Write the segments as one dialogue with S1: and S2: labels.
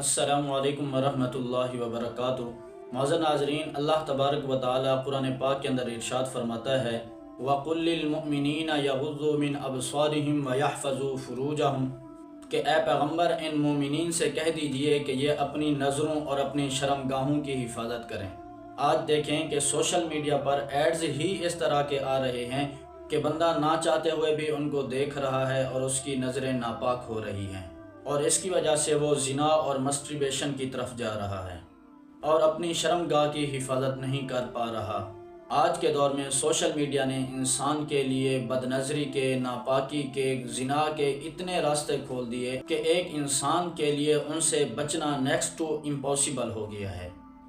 S1: السلام علیکم ورحمۃ اللہ وبرکاتہ۔ معزز ناظرین، اللہ تبارک و تعالی قرآن پاک کے اندر ارشاد فرماتا ہے وَقُلْ لِلْمُؤْمِنِينَ يَغُضُّوا مِنْ أَبْصَارِهِمْ وَيَحْفَظُوا فُرُوجَهُمْ کہ اے پیغمبر ان مومنین سے کہہ دیجئے کہ یہ اپنی نظروں اور اپنی شرمگاہوں کی حفاظت کریں۔ آج دیکھیں کہ سوشل میڈیا پر ایڈز ہی اس طرح کے آ رہے ہیں کہ بندہ نہ چاہتے ہوئے بھی ان کو دیکھ رہا ہے اور اس کی نظریں ناپاک ہو رہی ہیں، اور اس کی وجہ سے وہ زنا اور مسٹربیشن کی طرف جا رہا ہے اور اپنی شرمگاہ کی حفاظت نہیں کر پا رہا۔ آج کے دور میں سوشل میڈیا نے انسان کے لیے بد نظری کے، ناپاکی کے، زنا کے اتنے راستے کھول دیے کہ ایک انسان کے لیے ان سے بچنا نیکسٹ ٹو امپاسبل ہو گیا ہے،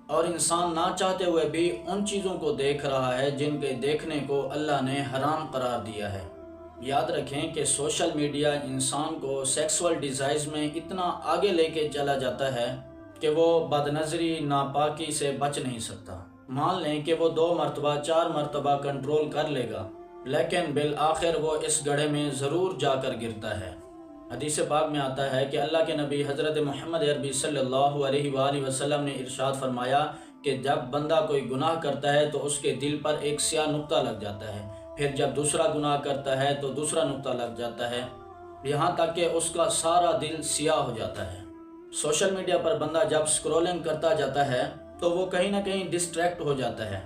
S1: اور انسان نہ چاہتے ہوئے بھی ان چیزوں کو دیکھ رہا ہے جن کے دیکھنے کو اللہ نے حرام قرار دیا ہے۔ یاد رکھیں کہ سوشل میڈیا انسان کو سیکسول ڈیزائرز میں اتنا آگے لے کے چلا جاتا ہے کہ وہ بد نظری، ناپاکی سے بچ نہیں سکتا۔ مان لیں کہ وہ 2 مرتبہ 4 مرتبہ کنٹرول کر لے گا، لیکن بالآخر وہ اس گڑھے میں ضرور جا کر گرتا ہے۔ حدیث پاک میں آتا ہے کہ اللہ کے نبی حضرت محمد عربی صلی اللہ علیہ وآلہ وسلم نے ارشاد فرمایا کہ جب بندہ کوئی گناہ کرتا ہے تو اس کے دل پر ایک سیاہ نقطہ لگ جاتا ہے، پھر جب دوسرا گناہ کرتا ہے تو دوسرا نقطہ لگ جاتا ہے، یہاں تک کہ اس کا سارا دل سیاہ ہو جاتا ہے۔ سوشل میڈیا پر بندہ جب سکرولنگ کرتا جاتا ہے تو وہ کہیں نہ کہیں ڈسٹریکٹ ہو جاتا ہے،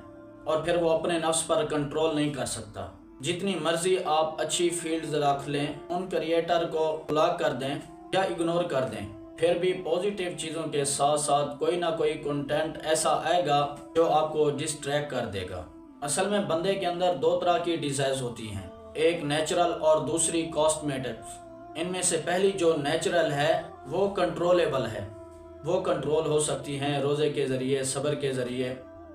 S1: اور پھر وہ اپنے نفس پر کنٹرول نہیں کر سکتا۔ جتنی مرضی آپ اچھی فیلڈز رکھ لیں، ان کریٹر کو بلاک کر دیں یا اگنور کر دیں، پھر بھی پازیٹیو چیزوں کے ساتھ ساتھ کوئی نہ کوئی کنٹینٹ ایسا آئے گا جو آپ کو ڈسٹریکٹ کر دے گا۔ اصل میں بندے کے اندر 2 طرح کی ڈیزائرز ہوتی ہیں، ایک نیچرل اور دوسری کاسمیٹکس۔ ان میں سے پہلی جو نیچرل ہے وہ کنٹرولیبل ہے، وہ کنٹرول ہو سکتی ہیں روزے کے ذریعے، صبر کے ذریعے،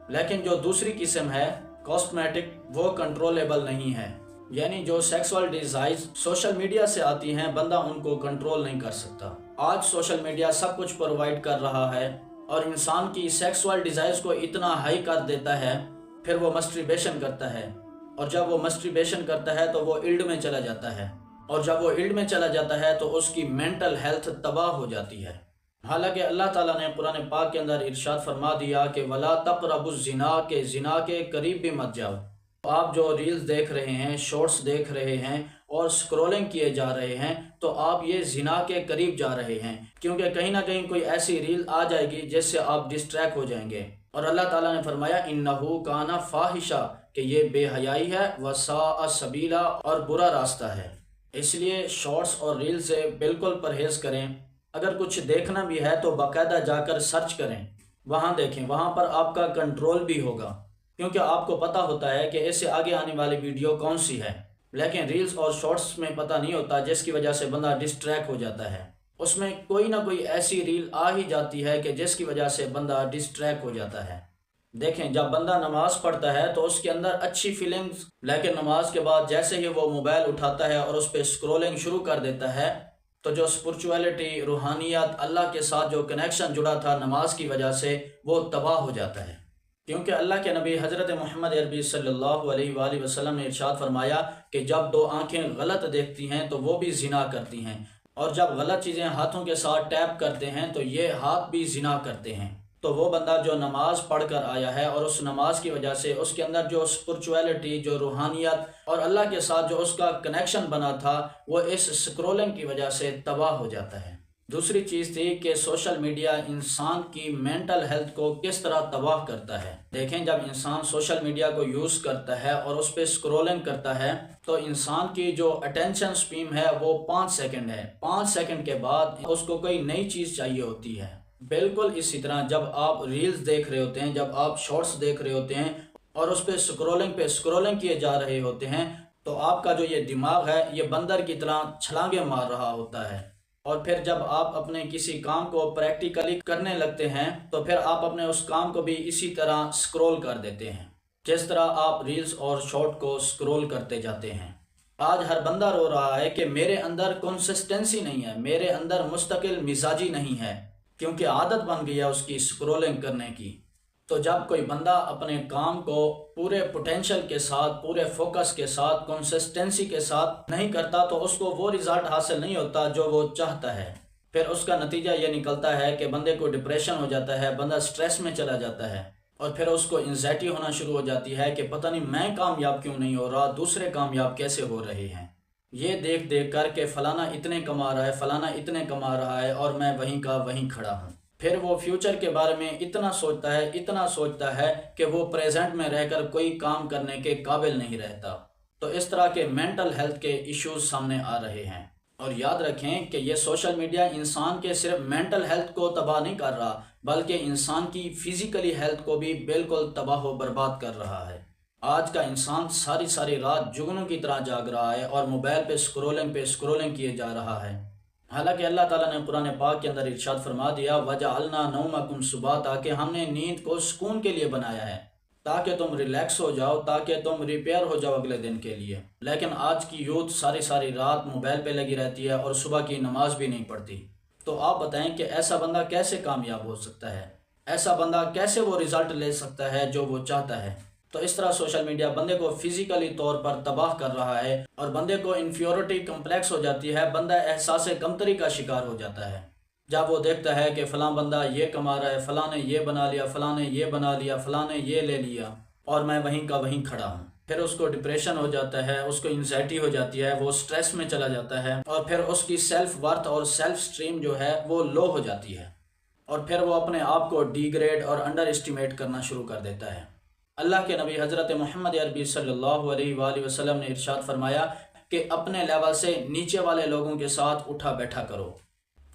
S1: لیکن جو دوسری قسم ہے کاسمیٹک، وہ کنٹرولیبل نہیں ہے، یعنی جو سیکسول ڈیزائرز سوشل میڈیا سے آتی ہیں بندہ ان کو کنٹرول نہیں کر سکتا۔ آج سوشل میڈیا سب کچھ پرووائڈ کر رہا ہے اور انسان کی سیکسول ڈیزائرز کو اتنا ہائی کر دیتا ہے، پھر وہ مسٹربیشن کرتا ہے، اور جب وہ مسٹربیشن کرتا ہے تو وہ ایلڈ میں چلا جاتا ہے، اور جب وہ ایلڈ میں چلا جاتا ہے تو اس کی مینٹل ہیلتھ تباہ ہو جاتی ہے۔ حالانکہ اللہ تعالیٰ نے قرآن پاک کے اندر ارشاد فرما دیا کہ وَلَا تَقْرَبُوا الزِّنَا کہ زنا کے قریب بھی مت جاؤ۔ آپ جو ریلز دیکھ رہے ہیں، شارٹس دیکھ رہے ہیں اور سکرولنگ کیے جا رہے ہیں تو آپ یہ زنا کے قریب جا رہے ہیں، کیونکہ کہیں نہ کہیں کوئی ایسی ریل آ جائے گی جس سے آپ ڈسٹریکٹ ہو جائیں گے، اور اللہ تعالیٰ نے فرمایا اِنَّهُ كَانَ فَاحِشًا کہ یہ بے حیائی ہے، وَسَاءَ سَبِیلًا اور برا راستہ ہے۔ اس لیے شارٹس اور ریل سے بالکل پرہیز کریں۔ اگر کچھ دیکھنا بھی ہے تو باقاعدہ جا کر سرچ کریں، وہاں دیکھیں، وہاں پر آپ کا کنٹرول بھی ہوگا، کیونکہ آپ کو پتہ ہوتا ہے کہ اس سے آگے آنے والی ویڈیو کون سی ہے۔ لیکن ریلز اور شارٹس میں پتہ نہیں ہوتا، جس کی وجہ سے بندہ ڈسٹریکٹ ہو جاتا ہے۔ اس میں کوئی نہ کوئی ایسی ریل آ ہی جاتی ہے کہ جس کی وجہ سے بندہ ڈسٹریکٹ ہو جاتا ہے۔ دیکھیں، جب بندہ نماز پڑھتا ہے تو اس کے اندر اچھی فیلنگز، لیکن نماز کے بعد جیسے ہی وہ موبائل اٹھاتا ہے اور اس پہ سکرولنگ شروع کر دیتا ہے تو جو اسپرچویلٹی، روحانیت، اللہ کے ساتھ جو کنیکشن جڑا تھا نماز کی وجہ سے، وہ تباہ ہو جاتا ہے۔ کیونکہ اللہ کے نبی حضرت محمد عربی صلی اللہ علیہ وآلہ وسلم نے ارشاد فرمایا کہ جب 2 آنکھیں غلط دیکھتی ہیں تو وہ بھی زنا کرتی ہیں، اور جب غلط چیزیں ہاتھوں کے ساتھ ٹیپ کرتے ہیں تو یہ ہاتھ بھی زنا کرتے ہیں۔ تو وہ بندہ جو نماز پڑھ کر آیا ہے اور اس نماز کی وجہ سے اس کے اندر جو اسپرچویلٹی، جو روحانیت اور اللہ کے ساتھ جو اس کا کنیکشن بنا تھا، وہ اس سکرولنگ کی وجہ سے تباہ ہو جاتا ہے۔ دوسری چیز تھی کہ سوشل میڈیا انسان کی مینٹل ہیلتھ کو کس طرح تباہ کرتا ہے۔ دیکھیں، جب انسان سوشل میڈیا کو یوز کرتا ہے اور اس پہ سکرولنگ کرتا ہے تو انسان کی جو اٹینشن سپیم ہے وہ 5 سیکنڈ ہے۔ 5 سیکنڈ کے بعد اس کو کوئی نئی چیز چاہیے ہوتی ہے۔ بالکل اسی طرح جب آپ ریلز دیکھ رہے ہوتے ہیں، جب آپ شارٹس دیکھ رہے ہوتے ہیں اور اس پہ سکرولنگ کیے جا رہے ہوتے ہیں تو آپ کا جو یہ دماغ ہے یہ بندر کی طرح چھلانگیں مار رہا ہوتا ہے، اور پھر جب آپ اپنے کسی کام کو پریکٹیکلی کرنے لگتے ہیں تو پھر آپ اپنے اس کام کو بھی اسی طرح سکرول کر دیتے ہیں جس طرح آپ ریلز اور شارٹ کو سکرول کرتے جاتے ہیں۔ آج ہر بندہ رو رہا ہے کہ میرے اندر کنسسٹنسی نہیں ہے، میرے اندر مستقل مزاجی نہیں ہے، کیونکہ عادت بن گئی ہے اس کی سکرولنگ کرنے کی۔ تو جب کوئی بندہ اپنے کام کو پورے پوٹینشل کے ساتھ، پورے فوکس کے ساتھ، کنسسٹنسی کے ساتھ نہیں کرتا تو اس کو وہ رزلٹ حاصل نہیں ہوتا جو وہ چاہتا ہے۔ پھر اس کا نتیجہ یہ نکلتا ہے کہ بندے کو ڈپریشن ہو جاتا ہے، بندہ سٹریس میں چلا جاتا ہے، اور پھر اس کو انزائٹی ہونا شروع ہو جاتی ہے کہ پتہ نہیں میں کامیاب کیوں نہیں ہو رہا، دوسرے کامیاب کیسے ہو رہے ہیں، یہ دیکھ دیکھ کر کہ فلانا اتنے کما رہا ہے، فلانا اتنے کما رہا ہے اور میں وہیں کا وہیں کھڑا ہوں۔ پھر وہ فیوچر کے بارے میں اتنا سوچتا ہے کہ وہ پریزنٹ میں رہ کر کوئی کام کرنے کے قابل نہیں رہتا۔ تو اس طرح کے مینٹل ہیلتھ کے ایشوز سامنے آ رہے ہیں، اور یاد رکھیں کہ یہ سوشل میڈیا انسان کے صرف مینٹل ہیلتھ کو تباہ نہیں کر رہا، بلکہ انسان کی فزیکلی ہیلتھ کو بھی بالکل تباہ و برباد کر رہا ہے۔ آج کا انسان ساری رات جگنوں کی طرح جاگ رہا ہے اور موبائل پہ سکرولنگ کیے جا رہا ہے، حالانکہ اللہ تعالیٰ نے قرآن پاک کے اندر ارشاد فرما دیا وَجَعَلْنَا نَوْمَكُمْ سُبَاتًا، کہ ہم نے نیند کو سکون کے لیے بنایا ہے تاکہ تم ریلیکس ہو جاؤ، تاکہ تم ریپیئر ہو جاؤ اگلے دن کے لیے۔ لیکن آج کی یوتھ ساری رات موبائل پہ لگی رہتی ہے اور صبح کی نماز بھی نہیں پڑھتی۔ تو آپ بتائیں کہ ایسا بندہ کیسے کامیاب ہو سکتا ہے؟ ایسا بندہ کیسے وہ رزلٹ لے سکتا ہے جو وہ چاہتا ہے؟ تو اس طرح سوشل میڈیا بندے کو فزیکلی طور پر تباہ کر رہا ہے، اور بندے کو انفیورٹی کمپلیکس ہو جاتی ہے، بندہ احساس کمتری کا شکار ہو جاتا ہے جب وہ دیکھتا ہے کہ فلاں بندہ یہ کما رہا ہے، فلاں نے یہ بنا لیا، فلاں نے یہ بنا لیا، فلاں نے یہ لے لیا، اور میں وہیں کا وہیں کھڑا ہوں۔ پھر اس کو ڈپریشن ہو جاتا ہے، اس کو انزائٹی ہو جاتی ہے، وہ سٹریس میں چلا جاتا ہے، اور پھر اس کی سیلف ورتھ اور سیلف سٹریم جو ہے وہ لو ہو جاتی ہے، اور پھر وہ اپنے آپ کو ڈی گریڈ اور انڈر اسٹیمیٹ کرنا شروع کر دیتا ہے۔ اللہ کے نبی حضرت محمد عربی صلی اللہ علیہ وآلہ وسلم نے ارشاد فرمایا کہ اپنے لیول سے نیچے والے لوگوں کے ساتھ اٹھا بیٹھا کرو،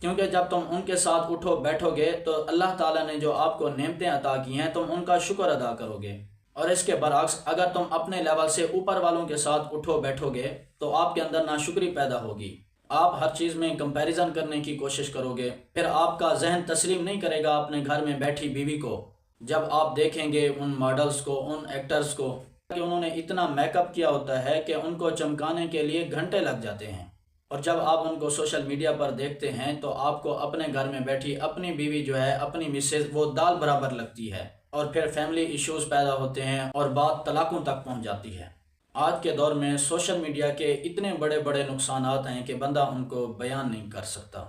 S1: کیونکہ جب تم ان کے ساتھ اٹھو بیٹھو گے تو اللہ تعالیٰ نے جو آپ کو نعمتیں عطا کی ہیں تم ان کا شکر ادا کرو گے، اور اس کے برعکس اگر تم اپنے لیول سے اوپر والوں کے ساتھ اٹھو بیٹھو گے تو آپ کے اندر ناشکری پیدا ہوگی، آپ ہر چیز میں کمپیریزن کرنے کی کوشش کرو گے، پھر آپ کا ذہن تسلیم نہیں کرے گا اپنے گھر میں بیٹھی بیوی کو جب آپ دیکھیں گے ان ماڈلز کو، ان ایکٹرز کو کہ انہوں نے اتنا میک اپ کیا ہوتا ہے کہ ان کو چمکانے کے لیے گھنٹے لگ جاتے ہیں، اور جب آپ ان کو سوشل میڈیا پر دیکھتے ہیں تو آپ کو اپنے گھر میں بیٹھی اپنی بیوی جو ہے، اپنی مسز، وہ دال برابر لگتی ہے، اور پھر فیملی ایشوز پیدا ہوتے ہیں اور بات طلاقوں تک پہنچ جاتی ہے۔ آج کے دور میں سوشل میڈیا کے اتنے بڑے نقصانات ہیں کہ بندہ ان کو بیان نہیں کر سکتا۔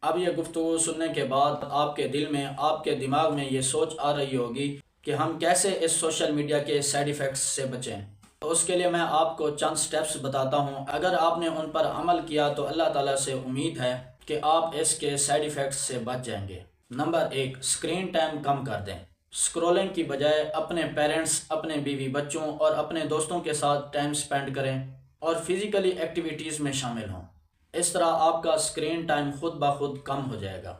S1: اب یہ گفتگو سننے کے بعد آپ کے دل میں، آپ کے دماغ میں یہ سوچ آ رہی ہوگی کہ ہم کیسے اس سوشل میڈیا کے سائیڈ ایفیکٹس سے بچیں۔ تو اس کے لیے میں آپ کو چند سٹیپس بتاتا ہوں، اگر آپ نے ان پر عمل کیا تو اللہ تعالیٰ سے امید ہے کہ آپ اس کے سائیڈ ایفیکٹس سے بچ جائیں گے۔ نمبر 1، اسکرین ٹائم کم کر دیں۔ اسکرولنگ کی بجائے اپنے پیرنٹس، اپنے بیوی بچوں اور اپنے دوستوں کے ساتھ ٹائم سپینڈ کریں اور فزیکلی ایکٹیویٹیز میں شامل ہوں، اس طرح آپ کا اسکرین ٹائم خود بخود کم ہو جائے گا۔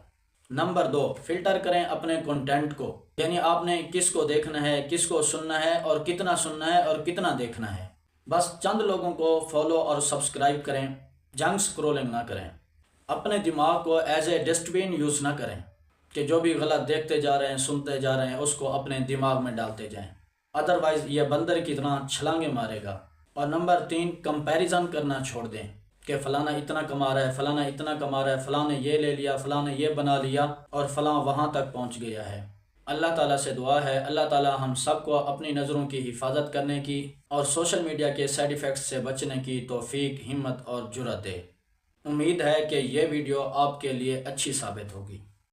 S1: نمبر 2، فلٹر کریں اپنے کنٹینٹ کو، یعنی آپ نے کس کو دیکھنا ہے، کس کو سننا ہے، اور کتنا سننا ہے اور کتنا دیکھنا ہے۔ بس چند لوگوں کو فالو اور سبسکرائب کریں، جنک سکرولنگ نہ کریں۔ اپنے دماغ کو as a dustbin use نہ کریں کہ جو بھی غلط دیکھتے جا رہے ہیں، سنتے جا رہے ہیں، اس کو اپنے دماغ میں ڈالتے جائیں، ادروائز یہ بندر کی طرح چھلانگیں مارے گا۔ اور نمبر 3، کمپیریزن کرنا چھوڑ دیں کہ فلانا اتنا کما رہا ہے، فلانا اتنا کما رہا ہے، فلاں نے یہ لے لیا، فلاں نے یہ بنا لیا، اور فلاں وہاں تک پہنچ گیا ہے۔ اللہ تعالیٰ سے دعا ہے اللہ تعالیٰ ہم سب کو اپنی نظروں کی حفاظت کرنے کی اور سوشل میڈیا کے سائیڈ ایفیکٹس سے بچنے کی توفیق، ہمت اور جرأت دے۔ امید ہے کہ یہ ویڈیو آپ کے لیے اچھی ثابت ہوگی۔